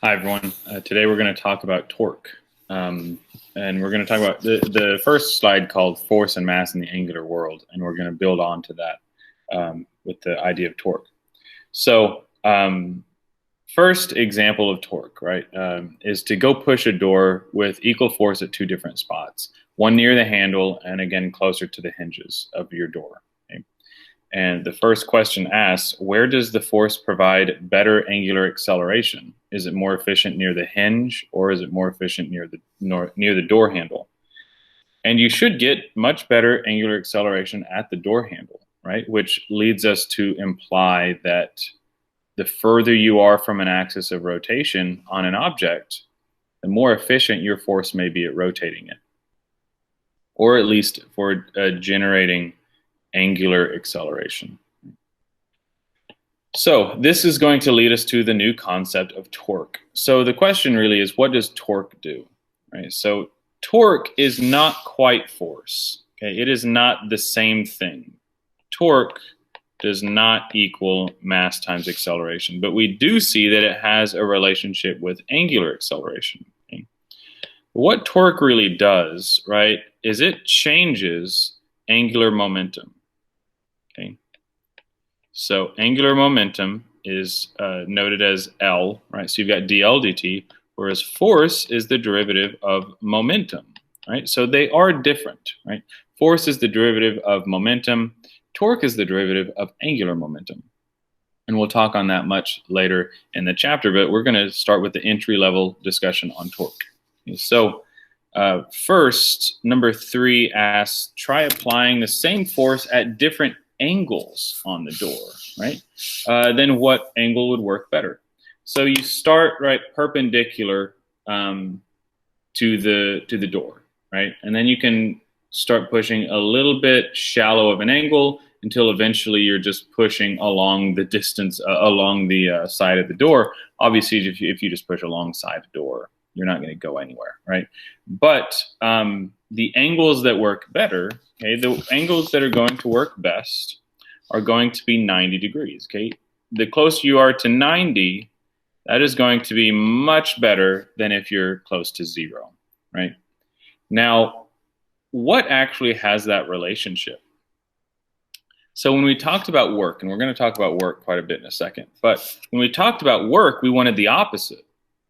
Hi, everyone. Today we're going to talk about torque. And we're going to talk about the first slide called Force and Mass in the Angular World. And we're going to build on to that with the idea of torque. So first example of torque, right, is to go push a door with equal force at two different spots. One near the handle and again closer to the hinges of your door. Okay? And the first question asks, where does the force provide better angular acceleration? Is it more efficient near the hinge, or is it more efficient near the door handle? And you should get much better angular acceleration at the door handle, right? Which leads us to imply that the further you are from an axis of rotation on an object, the more efficient your force may be at rotating it, or at least for generating angular acceleration. So this is going to lead us to the new concept of torque. So the question really is, what does torque do? Right? So torque is not quite force. Okay? It is not the same thing. Torque does not equal mass times acceleration, but we do see that it has a relationship with angular acceleration. Okay? What torque really does, right, is it changes angular momentum. Okay? So angular momentum is noted as L, right? So you've got dl dt, whereas force is the derivative of momentum, right? So they are different, right? Force is the derivative of momentum. Torque is the derivative of angular momentum. And we'll talk on that much later in the chapter, but we're going to start with the entry-level discussion on torque. Okay, so first, number 3 asks, try applying the same force at different angles on the door, right? Then what angle would work better? So you start right perpendicular to the door, right? And then you can start pushing a little bit shallow of an angle until eventually you're just pushing along the distance, along the side of the door. Obviously, if you just push alongside the door, you're not going to go anywhere, right? But the angles that work better, okay, the angles that are going to work best are going to be 90 degrees, okay? The closer you are to 90, that is going to be much better than if you're close to 0, right? Now, what actually has that relationship? So when we talked about work, and we're going to talk about work quite a bit in a second, but when we talked about work, we wanted the opposite,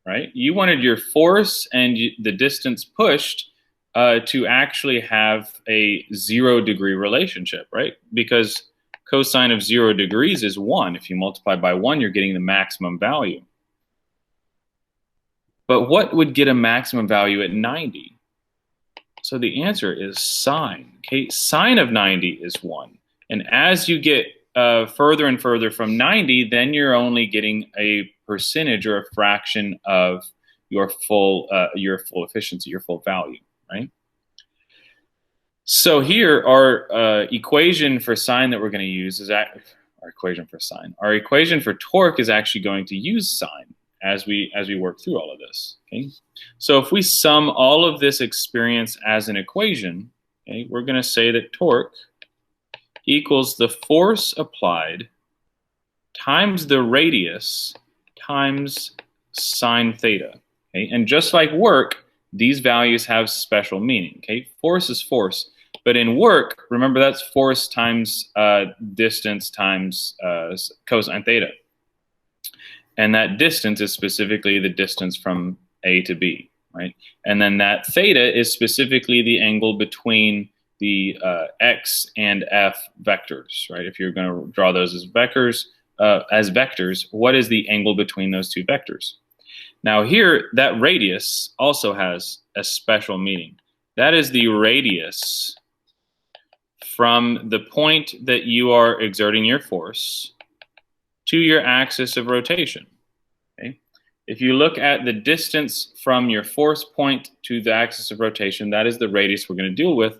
right? You wanted your force and the distance pushed to actually have a 0 degree relationship, right? Because cosine of 0 degrees is 1. If you multiply by 1, you're getting the maximum value. But what would get a maximum value at 90? So the answer is sine. Okay, sine of 90 is 1. And as you get further and further from 90, then you're only getting a percentage or a fraction of your full efficiency, your full value, right? So here, our equation for sine that we're going to use is our equation for sine. Our equation for torque is actually going to use sine as we work through all of this. Okay, so if we sum all of this experience as an equation, okay, we're going to say that torque equals the force applied times the radius times sine theta. Okay? And just like work, these values have special meaning. Okay? Force is force. But in work, remember that's force times distance times cosine theta. And that distance is specifically the distance from A to B, right? And then that theta is specifically the angle between the x and f vectors, right? If you're going to draw those as vectors, what is the angle between those two vectors? Now here, that radius also has a special meaning. That is the radius from the point that you are exerting your force to your axis of rotation. Okay? If you look at the distance from your force point to the axis of rotation, that is the radius we're going to deal with.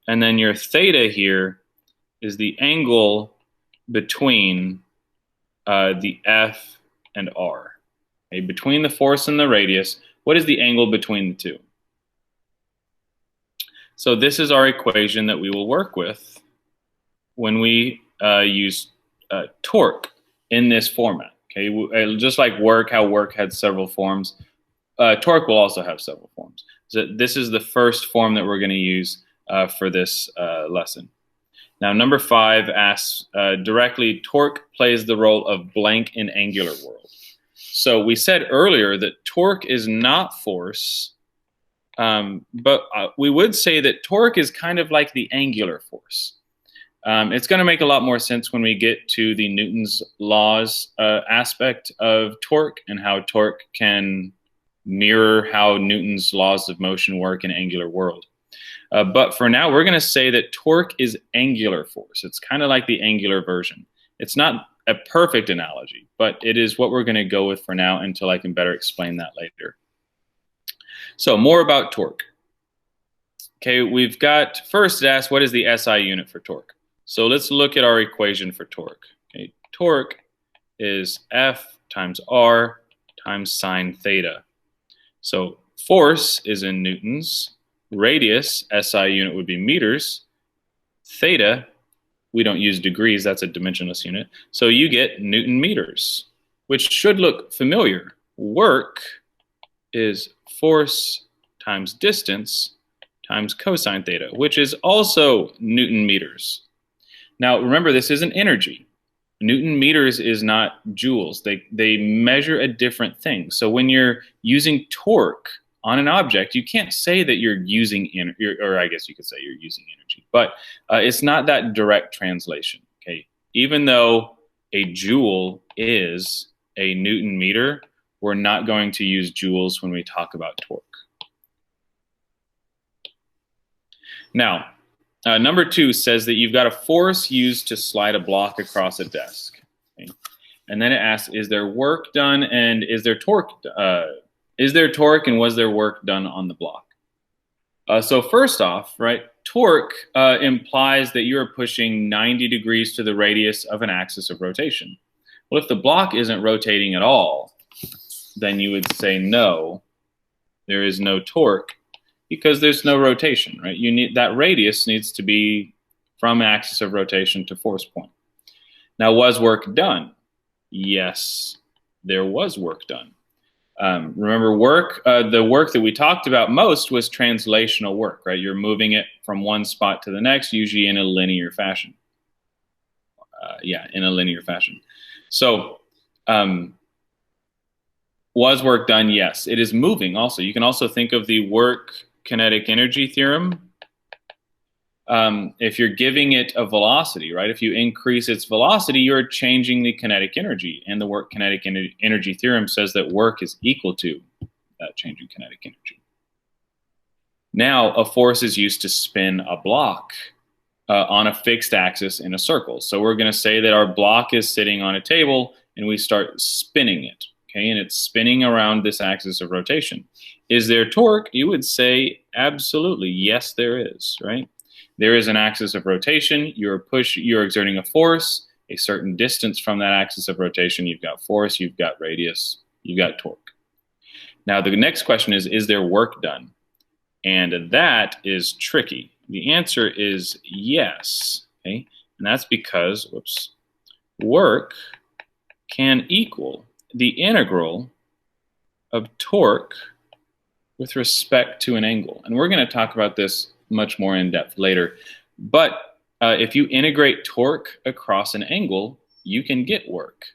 And then your theta here is the angle between the F and R. Okay? Between the force and the radius, what is the angle between the two? So this is our equation that we will work with when we use torque in this format. Okay, just like work, how work had several forms, torque will also have several forms. So this is the first form that we're going to use for this lesson. Now, number 5 asks directly, torque plays the role of blank in angular world. So we said earlier that torque is not force, but we would say that torque is kind of like the angular force. It's going to make a lot more sense when we get to the Newton's laws aspect of torque and how torque can mirror how Newton's laws of motion work in angular world. But for now, we're going to say that torque is angular force. It's kind of like the angular version. It's not a perfect analogy, but it is what we're going to go with for now until I can better explain that later. So more about torque. Okay, we've got, first it asks, what is the SI unit for torque? So let's look at our equation for torque. Okay, torque is F times R times sine theta. So force is in newtons. Radius, SI unit would be meters. Theta, we don't use degrees, that's a dimensionless unit. So you get Newton meters, which should look familiar. Work is force times distance times cosine theta, which is also Newton meters. Now, remember, this isn't energy. Newton meters is not joules. They measure a different thing. So when you're using torque on an object, you can't say that you're using energy, or I guess you could say you're using energy, but it's not that direct translation. Okay, even though a joule is a Newton meter, we're not going to use joules when we talk about torque. Now, number 2 says that you've got a force used to slide a block across a desk. Okay? And then it asks, is there work done and is there torque? Is there torque and was there work done on the block? So first off, right, torque implies that you're pushing 90 degrees to the radius of an axis of rotation. Well, if the block isn't rotating at all, then you would say no, there is no torque because there's no rotation, right? You need that radius needs to be from axis of rotation to force point. Now, was work done? Yes, there was work done. Remember, work, the work that we talked about most was translational work, right? You're moving it from one spot to the next, usually in a linear fashion. In a linear fashion. So, was work done? Yes. It is moving also. You can also think of the work kinetic energy theorem. If you're giving it a velocity, right? If you increase its velocity, you're changing the kinetic energy. And the work kinetic energy theorem says that work is equal to that change in kinetic energy. Now, a force is used to spin a block on a fixed axis in a circle. So we're going to say that our block is sitting on a table and we start spinning it. Okay, and it's spinning around this axis of rotation. Is there torque? You would say absolutely. Yes, there is, right? There is an axis of rotation. You're exerting a force, a certain distance from that axis of rotation. You've got force, you've got radius, you've got torque. Now, the next question is there work done? And that is tricky. The answer is yes, okay? And that's because, work can equal the integral of torque with respect to an angle. And we're going to talk about this much more in depth later. But if you integrate torque across an angle, you can get work.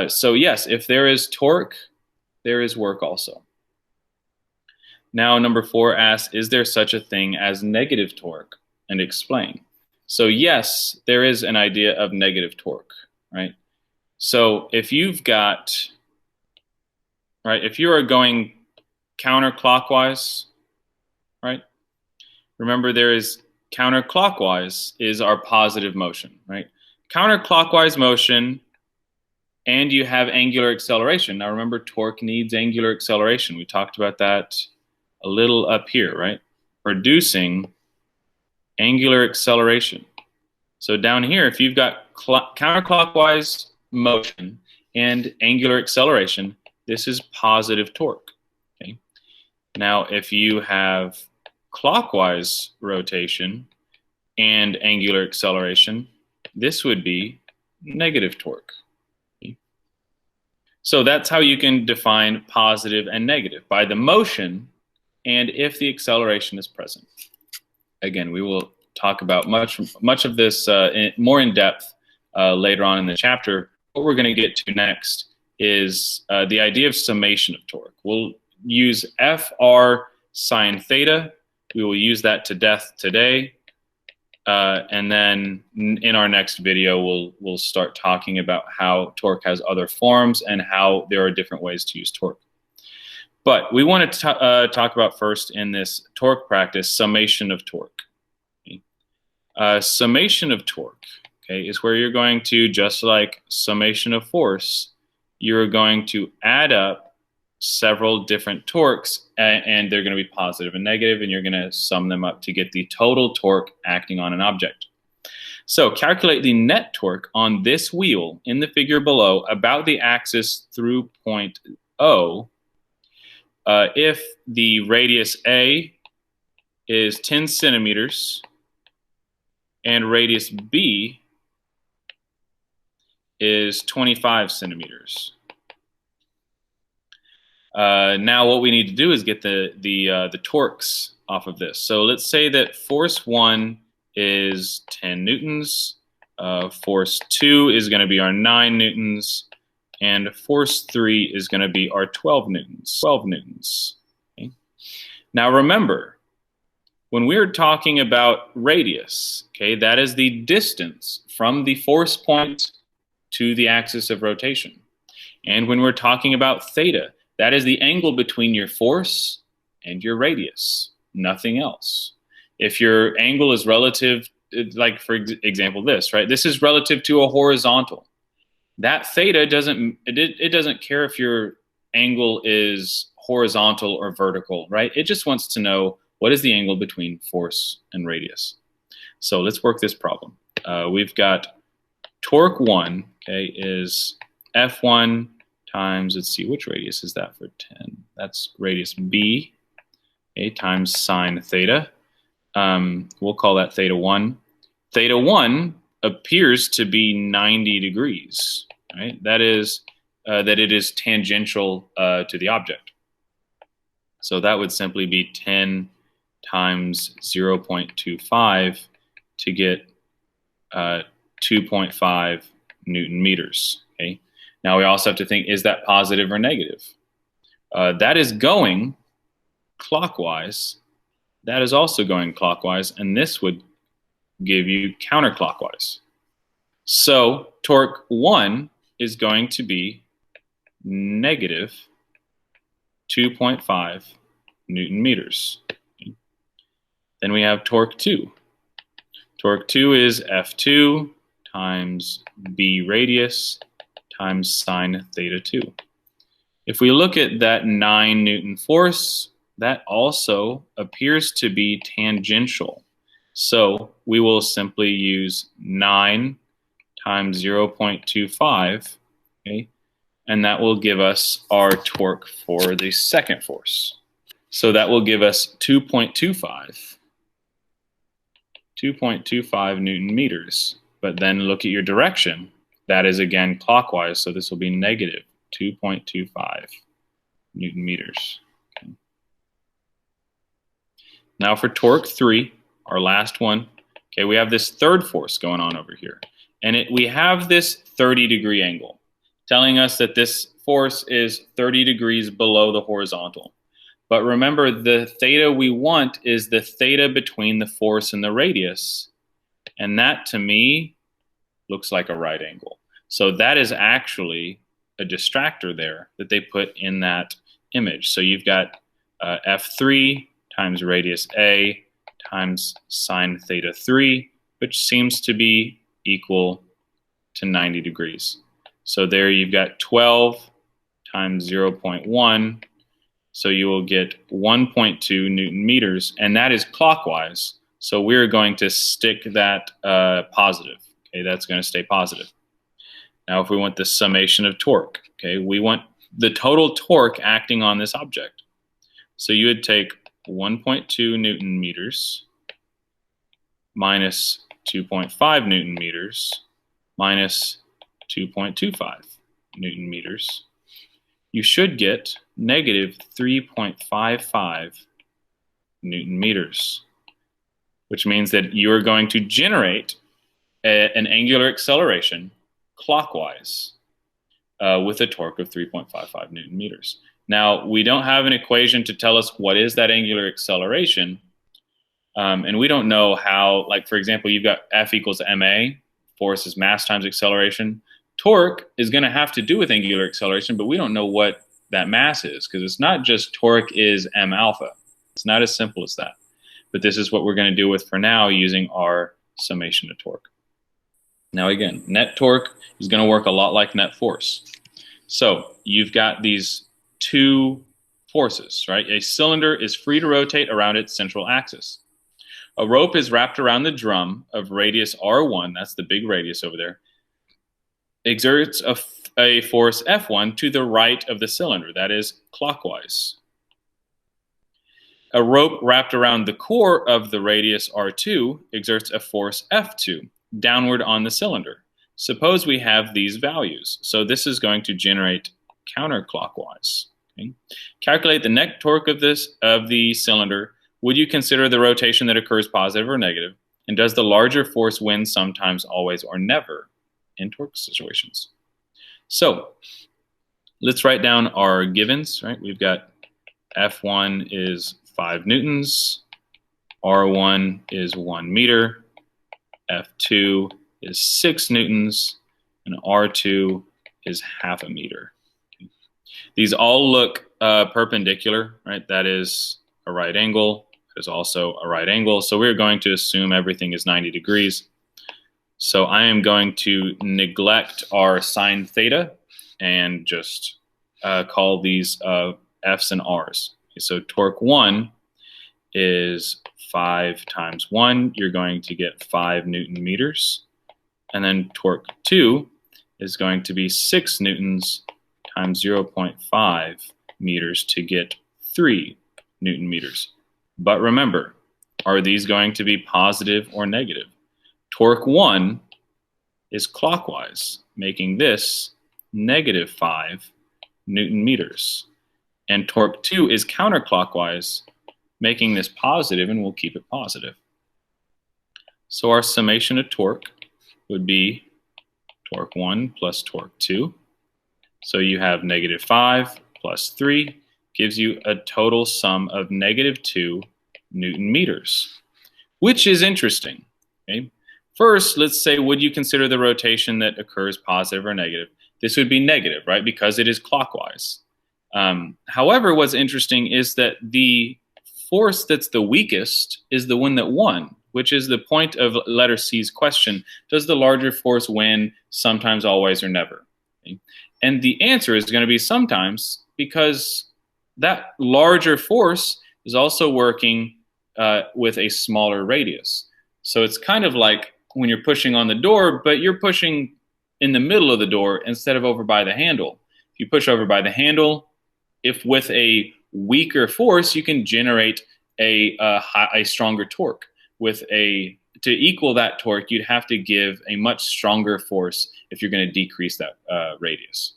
So yes, if there is torque, there is work also. Now, number 4 asks, is there such a thing as negative torque? And explain. So yes, there is an idea of negative torque, right? So if you've got, right, if you are going counterclockwise, right? Remember, there is counterclockwise is our positive motion, right? Counterclockwise motion, and you have angular acceleration. Now remember, torque needs angular acceleration. We talked about that a little up here, right? Producing angular acceleration. So down here, if you've got counterclockwise motion and angular acceleration, this is positive torque. Okay. Now, if you have clockwise rotation and angular acceleration, this would be negative torque. Okay. So that's how you can define positive and negative, by the motion and if the acceleration is present. Again, we will talk about much of this more in depth later on in the chapter. What we're going to get to next is the idea of summation of torque. We'll use FR sine theta. We will use that to death today. And then in our next video, we'll start talking about how torque has other forms and how there are different ways to use torque. But we want to talk about first in this torque practice, summation of torque. Summation of torque, okay, is where you're going to, just like summation of force, you're going to add up several different torques, and they're going to be positive and negative, and you're going to sum them up to get the total torque acting on an object. So calculate the net torque on this wheel in the figure below about the axis through point O if the radius A is 10 centimeters and radius B is 25 centimeters. Now what we need to do is get the torques off of this. So let's say that force 1 is 10 newtons, force 2 is going to be our 9 newtons, and force 3 is going to be our 12 newtons. Okay? Now remember, when we're talking about radius, okay, that is the distance from the force point to the axis of rotation. And when we're talking about theta, that is the angle between your force and your radius, nothing else. If your angle is relative, like for example this, right? This is relative to a horizontal. That theta doesn't care if your angle is horizontal or vertical, right? It just wants to know what is the angle between force and radius. So let's work this problem. We've got torque 1, okay, is F1 times, let's see, which radius is that for 10? That's radius B, okay, times sine theta. We'll call that theta 1. Theta 1 appears to be 90 degrees, right? That is that it is tangential to the object. So that would simply be 10 times 0.25 to get 2.5 Newton meters. Okay. Now we also have to think, is that positive or negative? That is going clockwise. That is also going clockwise, and this would give you counterclockwise. So torque 1 is going to be negative 2.5 Newton meters. Okay. Then we have torque 2. Torque 2 is F2 times B radius times sine theta 2. If we look at that 9 Newton force, that also appears to be tangential. So we will simply use 9 times 0.25, okay, and that will give us our torque for the second force. So that will give us 2.25 Newton meters. But then look at your direction. That is again clockwise, so this will be negative 2.25 Newton meters. Okay. Now for torque 3, our last one, okay, we have this third force going on over here. And we have this 30-degree angle, telling us that this force is 30 degrees below the horizontal. But remember, the theta we want is the theta between the force and the radius. And that, to me, looks like a right angle. So that is actually a distractor there that they put in that image. So you've got F3 times radius A times sine theta 3, which seems to be equal to 90 degrees. So there you've got 12 times 0.1, so you will get 1.2 Newton meters, and that is clockwise. So we're going to stick that positive. Okay, that's going to stay positive. Now if we want the summation of torque, okay, we want the total torque acting on this object. So you would take 1.2 Newton meters minus 2.5 Newton meters minus 2.25 Newton meters. you should get negative 3.55 Newton meters, which means that you are going to generate an angular acceleration clockwise with a torque of 3.55 Newton meters. Now, we don't have an equation to tell us what is that angular acceleration, and we don't know how, like, for example, you've got F equals ma, force is mass times acceleration. Torque is going to have to do with angular acceleration, but we don't know what that mass is, because it's not just torque is m alpha. It's not as simple as that. But this is what we're going to do with for now using our summation of torque. Now again, net torque is going to work a lot like net force. So you've got these two forces, right? A cylinder is free to rotate around its central axis. A rope is wrapped around the drum of radius R1, that's the big radius over there, exerts a force F1 to the right of the cylinder, that is clockwise. A rope wrapped around the core of the radius R2 exerts a force F2 downward on the cylinder. Suppose we have these values. So this is going to generate counterclockwise. Okay? Calculate the net torque of the cylinder. Would you consider the rotation that occurs positive or negative? And does the larger force win sometimes, always, or never in torque situations? So let's write down our givens, right? We've got F1 is 5 newtons, R1 is 1 meter, F2 is 6 newtons, and R2 is half a meter. Okay. These all look perpendicular, right? That is a right angle. That is also a right angle. So we're going to assume everything is 90 degrees. So I am going to neglect our sine theta and just call these F's and R's. Okay, so torque 1 is 5 times 1. You're going to get 5 Newton meters. And then torque 2 is going to be 6 newtons times 0.5 meters to get 3 Newton meters. But remember, are these going to be positive or negative? Torque 1 is clockwise, making this negative 5 Newton meters. And torque 2 is counterclockwise, making this positive, and we'll keep it positive. So our summation of torque would be torque 1 plus torque 2. So you have negative 5 plus 3 gives you a total sum of negative 2 Newton meters, which is interesting. Okay? First, let's say, would you consider the rotation that occurs positive or negative? This would be negative, right? Because it is clockwise. However, what's interesting is that the force that's the weakest is the one that won, which is the point of letter C's question. Does the larger force win sometimes, always, or never? Okay? And the answer is going to be sometimes, because that larger force is also working with a smaller radius. So it's kind of like when you're pushing on the door, but you're pushing in the middle of the door instead of over by the handle. If you push over by the handle, if with a weaker force, you can generate a stronger torque. To equal that torque, you'd have to give a much stronger force if you're going to decrease that radius.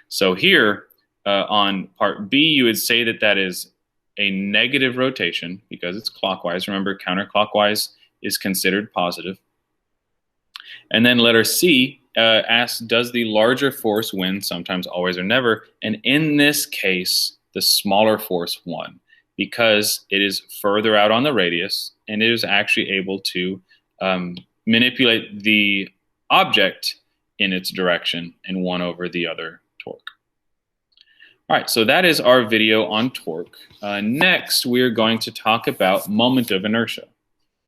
So here on part B, you would say that that is a negative rotation because it's clockwise. Remember, counterclockwise is considered positive. And then letter C asks, does the larger force win sometimes, always, or never? And in this case, the smaller force won because it is further out on the radius and it is actually able to manipulate the object in its direction and won over the other torque. All right, so that is our video on torque. Next, we're going to talk about moment of inertia.